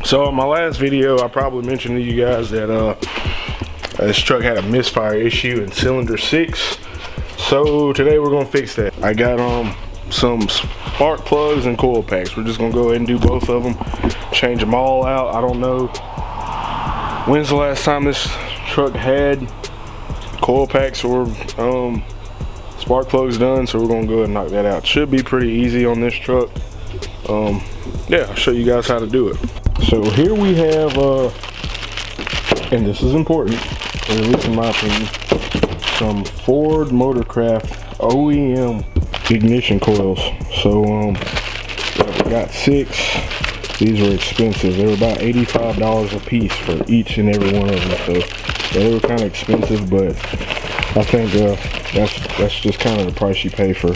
So in my last video, I probably mentioned to you guys that this truck had a misfire issue in cylinder 6. So today we're gonna fix that. I got some spark plugs and coil packs. We're just gonna go ahead and do both of them, change them all out. I don't know when's the last time this truck had coil packs or spark plugs done, so we're gonna go ahead and knock that out. Should be pretty easy on this truck. Yeah, I'll show you guys how to do it. So here we have, and this is important, or at least in my opinion, some Ford Motorcraft OEM ignition coils. So I got 6. These were expensive. They were about $85 a piece for each and every one of them. So they were kind of expensive, but I think that's just kind of the price you pay for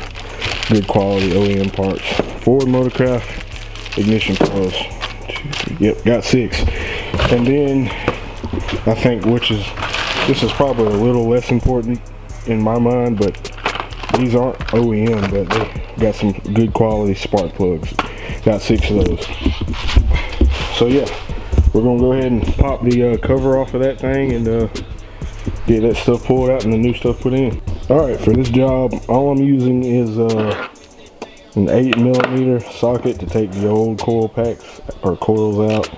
good quality OEM parts. Ford Motorcraft ignition coils. Yep, got 6. And then I think, this is probably a little less important in my mind, but these aren't OEM, but they got some good quality spark plugs. Got 6 of those. So yeah, we're gonna go ahead and pop the cover off of that thing and get that stuff pulled out and the new stuff put in. All right, for this job, all I'm using is an 8mm socket to take the old coil packs or coils out.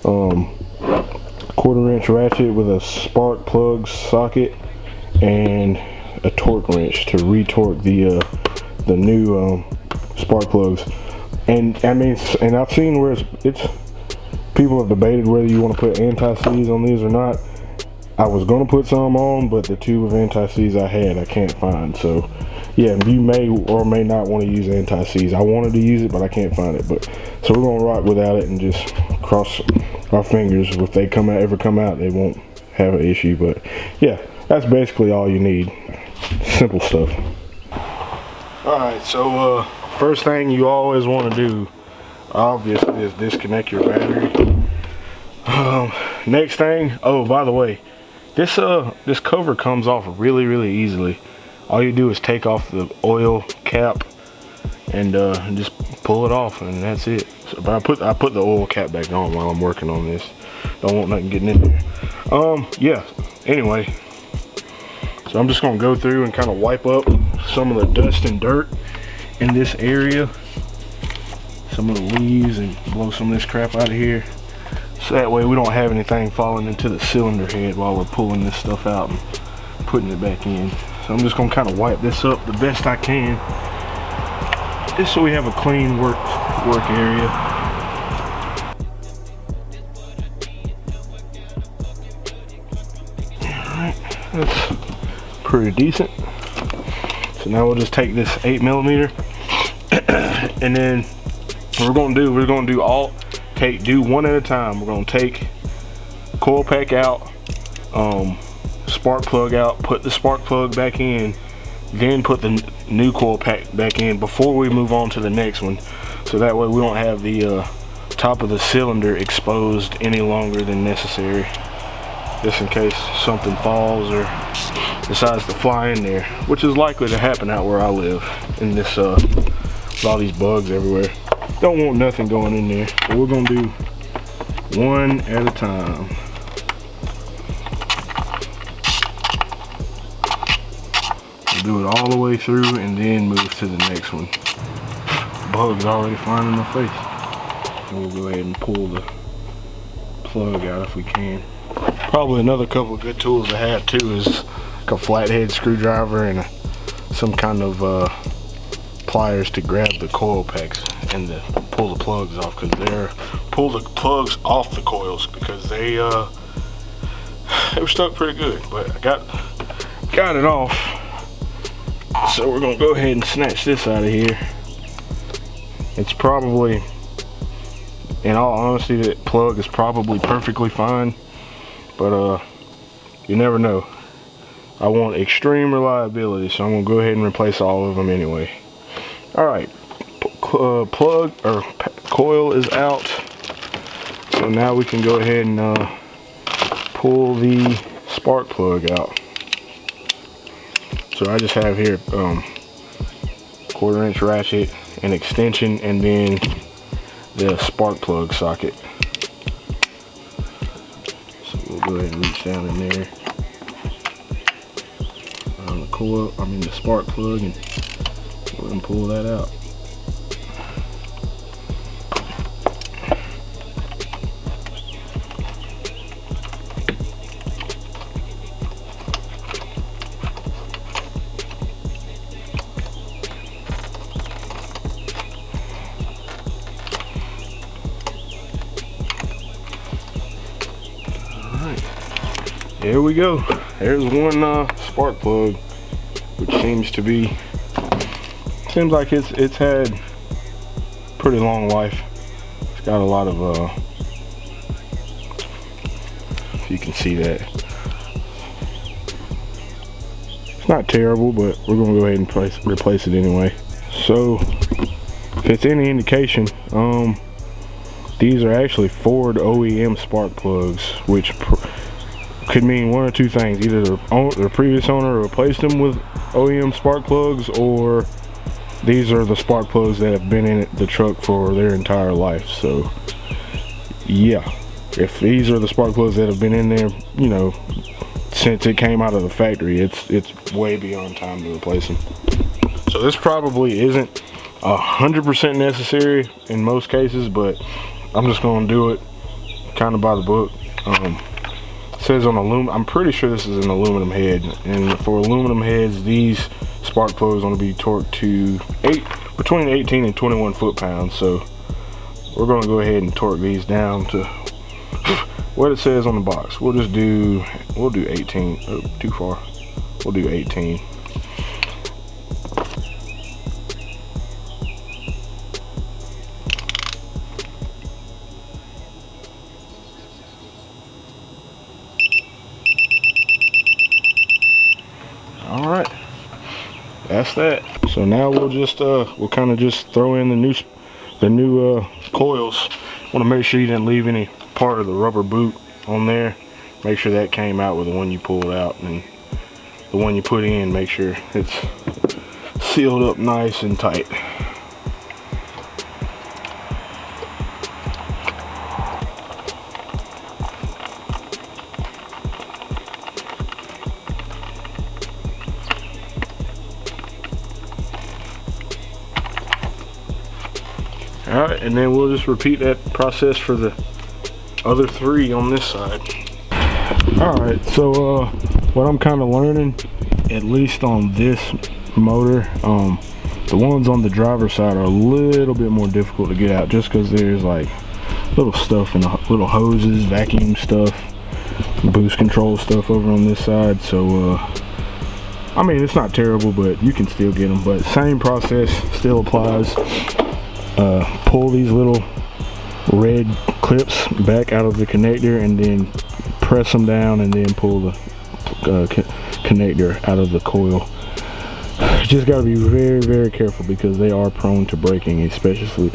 1/4" ratchet with a spark plug socket and a torque wrench to retorque the new spark plugs. And I mean, and I've seen where it's people have debated whether you want to put anti-seize on these or not. I was gonna put some on, but the tube of anti-seize I can't find. So yeah, you may or may not want to use anti-seize. I wanted to use it, but I can't find it. But so we're gonna rock without it and just cross our fingers. If they ever come out, they won't have an issue. But yeah, that's basically all you need. Simple stuff. All right, so first thing you always want to do, obviously, is disconnect your battery. Next thing, oh, by the way, this cover comes off really easily. All you do is take off the oil cap and just pull it off, and that's it. So, but I put the oil cap back on while I'm working on this. Don't want nothing getting in there. Yeah. Anyway, so I'm just gonna go through and kind of wipe up some of the dust and dirt in this area, some of the leaves, and blow some of this crap out of here. So that way we don't have anything falling into the cylinder head while we're pulling this stuff out and putting it back in. So I'm just gonna kind of wipe this up the best I can, just so we have a clean work area. Alright, that's pretty decent. So now we'll just take this 8mm and then what we're gonna do one at a time. We're gonna take coil pack out, spark plug out, put the spark plug back in, then put the new coil pack back in before we move on to the next one. So that way we don't have the top of the cylinder exposed any longer than necessary, just in case something falls or decides to fly in there, which is likely to happen out where I live in this with all these bugs everywhere. Don't want nothing going in there. So we're gonna do one at a time. We'll do it all the way through and then move to the next one. Bugs already flying in my face. And we'll go ahead and pull the plug out if we can. Probably another couple of good tools to have too is like a flathead screwdriver and some kind of pliers to grab the coil packs and to pull the plugs off, pull the plugs off the coils, because they were stuck pretty good, but I got it off. So we're gonna go ahead and snatch this out of here. It's probably, in all honesty, that plug is probably perfectly fine, but you never know. I want extreme reliability, so I'm gonna go ahead and replace all of them anyway. All right, plug or coil is out, so now we can go ahead and pull the spark plug out. So I just have here 1/4" ratchet, an extension, and then the spark plug socket. go ahead and reach down in there on the coil, the spark plug, and go ahead and pull that out. There we go. There's one spark plug, which seems like it's had pretty long life. It's got a lot of if you can see that, it's not terrible, but we're gonna go ahead and replace it anyway. So if it's any indication, these are actually Ford OEM spark plugs, which could mean one or two things. Either the previous owner replaced them with OEM spark plugs, or these are the spark plugs that have been in the truck for their entire life. So yeah, if these are the spark plugs that have been in there, you know, since it came out of the factory, it's way beyond time to replace them. So this probably isn't 100% necessary in most cases, but I'm just going to do it kind of by the book. It says on aluminum, I'm pretty sure this is an aluminum head, and for aluminum heads, these spark plugs are going to be torqued to between 18 and 21 foot-pounds. So we're going to go ahead and torque these down to what it says on the box. We'll do 18. Oh, too far. We'll do 18. All right, that's that. So now we'll kind of just throw in the new coils. Want to make sure you didn't leave any part of the rubber boot on there. Make sure that came out with the one you pulled out, and the one you put in, make sure it's sealed up nice and tight. Alright, and then we'll just repeat that process for the other three on this side. Alright, so what I'm kind of learning, at least on this motor, the ones on the driver's side are a little bit more difficult to get out, just because there's like little stuff and little hoses, vacuum stuff, boost control stuff over on this side. So I mean, it's not terrible, but you can still get them. But same process still applies. Pull these little red clips back out of the connector, and then press them down, and then pull the connector out of the coil. Just got to be very, very careful, because they are prone to breaking, especially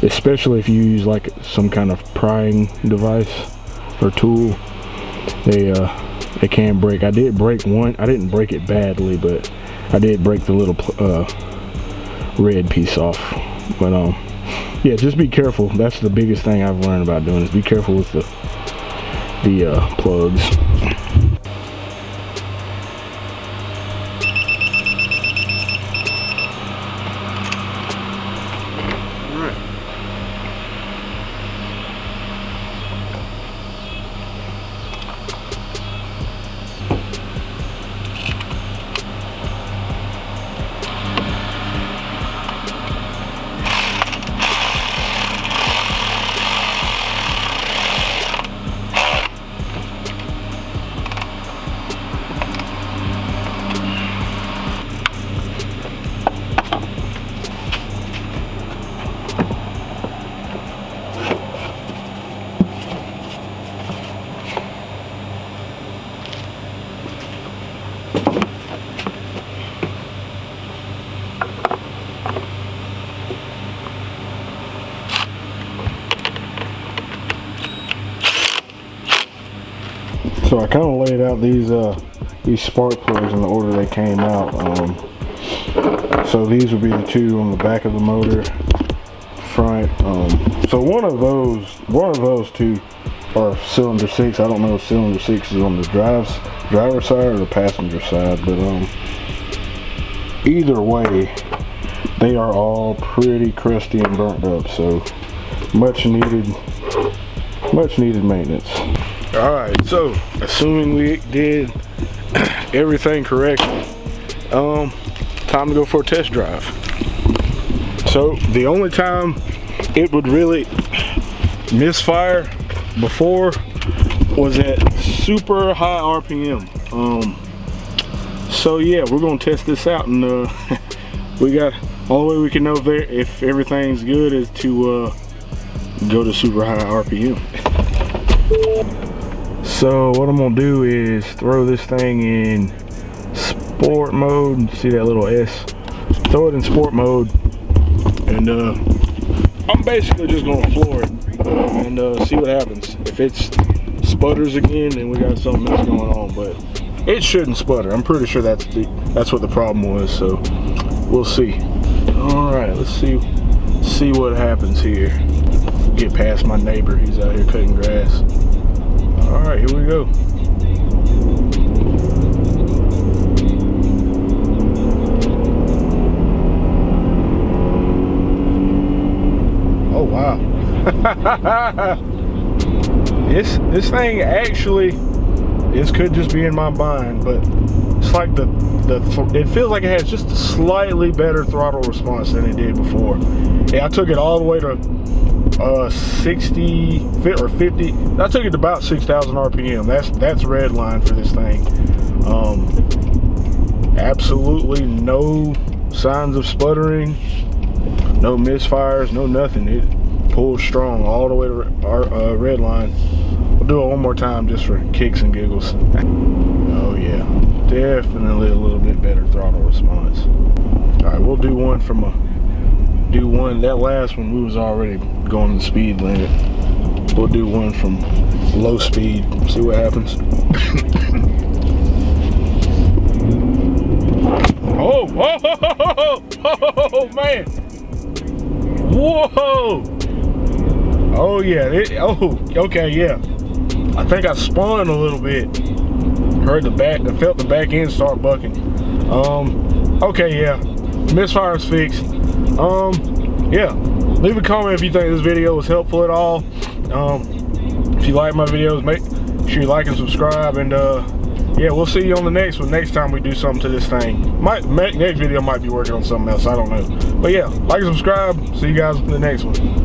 if you use like some kind of prying device or tool. They can break. I did break one. I didn't break it badly, but I did break the little red piece off. But yeah, just be careful. That's the biggest thing I've learned about doing, is be careful with the plugs. So I kind of laid out these spark plugs in the order they came out. So these would be the two on the back of the motor, front. So one of those two or cylinder 6. I don't know if cylinder 6 is on the driver's side or the passenger side, but either way, they are all pretty crusty and burnt up, so much needed maintenance. All right, so assuming we did everything correct, time to go for a test drive. So the only time it would really misfire before was at super high RPM. So yeah, we're gonna test this out, and we got all the way we can know if everything's good is to go to super high RPM. So what I'm gonna do is throw this thing in sport mode. See that little S? Throw it in sport mode, and I'm basically just gonna floor it and see what happens. If it sputters again, then we got something else going on, but it shouldn't sputter. I'm pretty sure that's what the problem was, so we'll see. All right, let's see what happens here. Get past my neighbor, he's out here cutting grass. All right, here we go. Oh wow. This thing actually, this could just be in my mind, but it's like it feels like it has just a slightly better throttle response than it did before. Yeah, I took it all the way to 60 or 50. I took it to about 6,000 RPM. That's red line for this thing. Absolutely no signs of sputtering, no misfires, no nothing. It pulls strong all the way to our red line. We'll do it one more time just for kicks and giggles. Oh yeah, definitely a little bit better throttle response. All right, we'll do one from that last one we was already going the speed limit. We'll do one from low speed, see what happens. Oh man, whoa. Oh yeah, okay, yeah. I think I spun a little bit. Heard the back, I felt the back end start bucking. Okay, yeah, misfire's fixed. Yeah, leave a comment if you think this video was helpful at all. If you like my videos, make sure you like and subscribe, and yeah, we'll see you on the next one. Next time we do something to this thing. Next video might be working on something else, I don't know. But yeah, like and subscribe. See you guys in the next one.